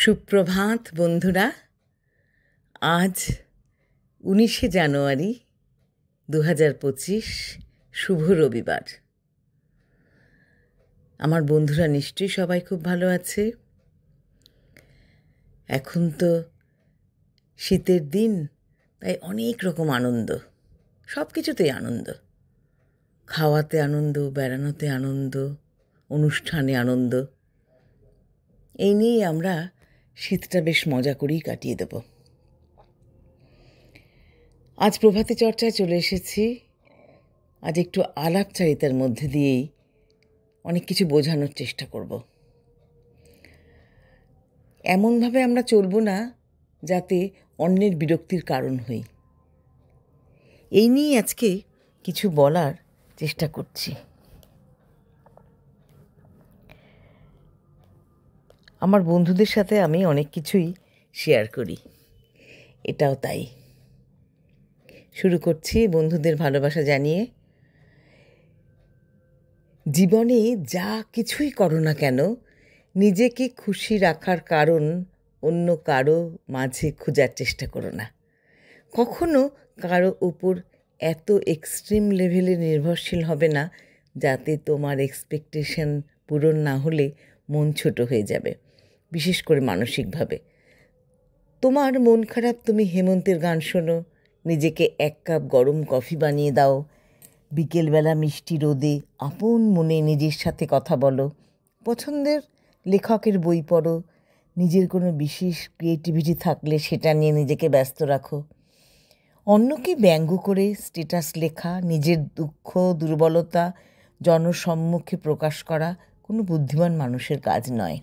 সুপ্রভাত বন্ধুরা। আজ 19শে জানুয়ারি 2025, শুভ রবিবার। আমার বন্ধুরা নিশ্চয়ই সবাই খুব ভালো আছে। এখন তো শীতের দিন, তাই অনেক রকম আনন্দ, সব কিছুতেই আনন্দ। খাওয়াতে আনন্দ, বেড়ানোতে আনন্দ, অনুষ্ঠানে আনন্দ। এই নিয়েই আমরা শীতটা বেশ মজা করেই কাটিয়ে দেব। আজ প্রভাতী চর্চায় চলে এসেছি। আজ একটু আলাপচারিতার মধ্যে দিয়েই অনেক কিছু বোঝানোর চেষ্টা করব। এমনভাবে আমরা চলব না যাতে অন্যের বিরক্তির কারণ হই। এই নিয়েই আজকে কিছু বলার চেষ্টা করছি। আমার বন্ধুদের সাথে আমি অনেক কিছুই শেয়ার করি, এটাও তাই। শুরু করছি বন্ধুদের ভালোবাসা জানিয়ে। জীবনে যা কিছুই করো না কেন, নিজেকে খুশি রাখার কারণ অন্য কারো মাঝে খোঁজার চেষ্টা করো না। কখনো কারো উপর এত এক্সট্রিম লেভেলে নির্ভরশীল হবে না যাতে তোমার এক্সপেকটেশন পূরণ না হলে মন ছোট হয়ে যাবে, বিশেষ করে মানসিকভাবে। তোমার মন খারাপ, তুমি হেমন্তের গান শোনো, নিজেকে 1 কাপ গরম কফি বানিয়ে দাও, বিকেলবেলা মিষ্টি রোদে আপন মনে নিজের সাথে কথা বলো, পছন্দের লেখকের বই পড়ো, নিজের কোনো বিশেষ ক্রিয়েটিভিটি থাকলে সেটা নিয়ে নিজেকে ব্যস্ত রাখো। অন্যকে ব্যঙ্গ করে স্ট্যাটাস লেখা, নিজের দুঃখ দুর্বলতা জনসম্মুখে প্রকাশ করা কোনো বুদ্ধিমান মানুষের কাজ নয়।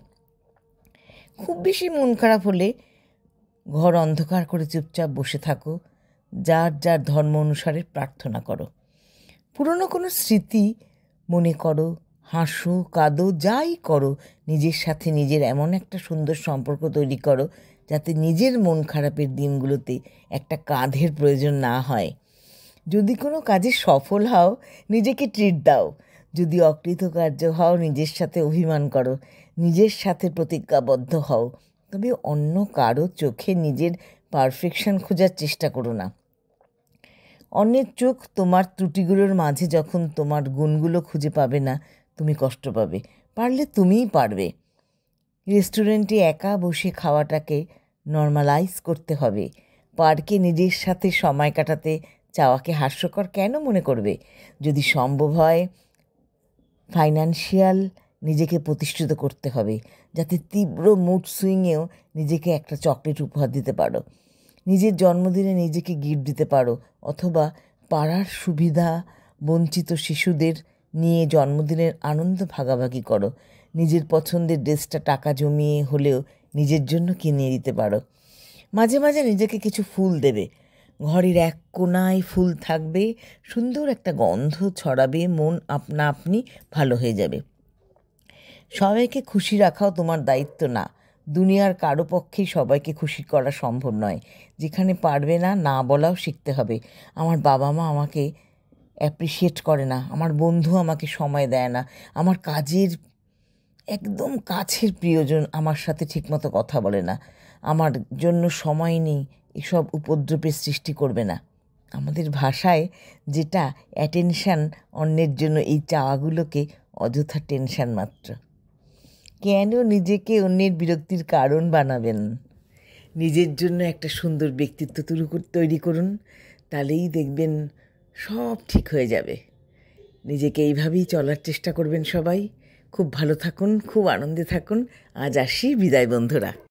খুব বেশি মন খারাপ হলে ঘর অন্ধকার করে চুপচাপ বসে থাকো, যার যার ধর্ম অনুসারে প্রার্থনা করো। পুরনো কোনো স্মৃতি মনে করো, হাসো, কাঁদো, যাই করো, নিজের সাথে নিজের এমন একটা সুন্দর সম্পর্ক তৈরি করো যাতে নিজের মন খারাপের দিনগুলোতে একটা কাঁধের প্রয়োজন না হয়। যদি কোনো কাজে সফল হও, নিজেকে ট্রিট দাও। যদি অকৃতকার্য হও, নিজের সাথে অভিমান করো, নিজের সাথে প্রতিজ্ঞাবদ্ধ হও। তবে অন্য কারো চোখে নিজের পারফেকশন খোঁজার চেষ্টা করো না। অন্যের চোখ তোমার ত্রুটিগুলোর মাঝে যখন তোমার গুণগুলো খুঁজে পাবে না, তুমি কষ্ট পাবে। পারলে তুমিই পারবে। রেস্টুরেন্টে একা বসে খাওয়াটাকে নর্মালাইজ করতে হবে। পার্কে নিজের সাথে সময় কাটাতে চাওয়াকে হাস্যকর কেন মনে করবে? যদি সম্ভব হয়, ফাইন্যান্সিয়াল নিজেকে প্রতিষ্ঠিত করতে হবে, যাতে তীব্র মুড সুইংয়েও নিজেকে একটা চকলেট উপহার দিতে পারো, নিজের জন্মদিনে নিজেকে গিফট দিতে পারো, অথবা পাড়ার সুবিধা বঞ্চিত শিশুদের নিয়ে জন্মদিনের আনন্দ ভাগাভাগি করো। নিজের পছন্দের ড্রেসটা টাকা জমিয়ে হলেও নিজের জন্য কিনে দিতে পারো। মাঝে মাঝে নিজেকে কিছু ফুল দেবে। ঘরের এক কোণায় ফুল থাকবে, সুন্দর একটা গন্ধ ছড়াবে, মন আপনা আপনি ভালো হয়ে যাবে। সবাইকে খুশি রাখাও তোমার দায়িত্ব না। দুনিয়ার কারো পক্ষেই সবাইকে খুশি করা সম্ভব নয়। যেখানে পারবে না, না বলাও শিখতে হবে। আমার বাবা মা আমাকে অ্যাপ্রিসিয়েট করে না, আমার বন্ধু আমাকে সময় দেয় না, আমার কাজের একদম কাছের প্রিয়জন আমার সাথে ঠিকমতো কথা বলে না, আমার জন্য সময় নেই, এসব উপদ্রবের সৃষ্টি করবে না। আমাদের ভাষায় যেটা অ্যাটেনশান, অন্যের জন্য এই চাওয়াগুলোকে অযথা টেনশান মাত্র। কেন নিজেকে অন্যের বিরক্তির কারণ বানাবেন? নিজের জন্য একটা সুন্দর ব্যক্তিত্ব তৈরি করুন, তাহলেই দেখবেন সব ঠিক হয়ে যাবে। নিজেকে এইভাবেই চলার চেষ্টা করবেন সবাই। খুব ভালো থাকুন, খুব আনন্দে থাকুন। আজ আসি, বিদায় বন্ধুরা।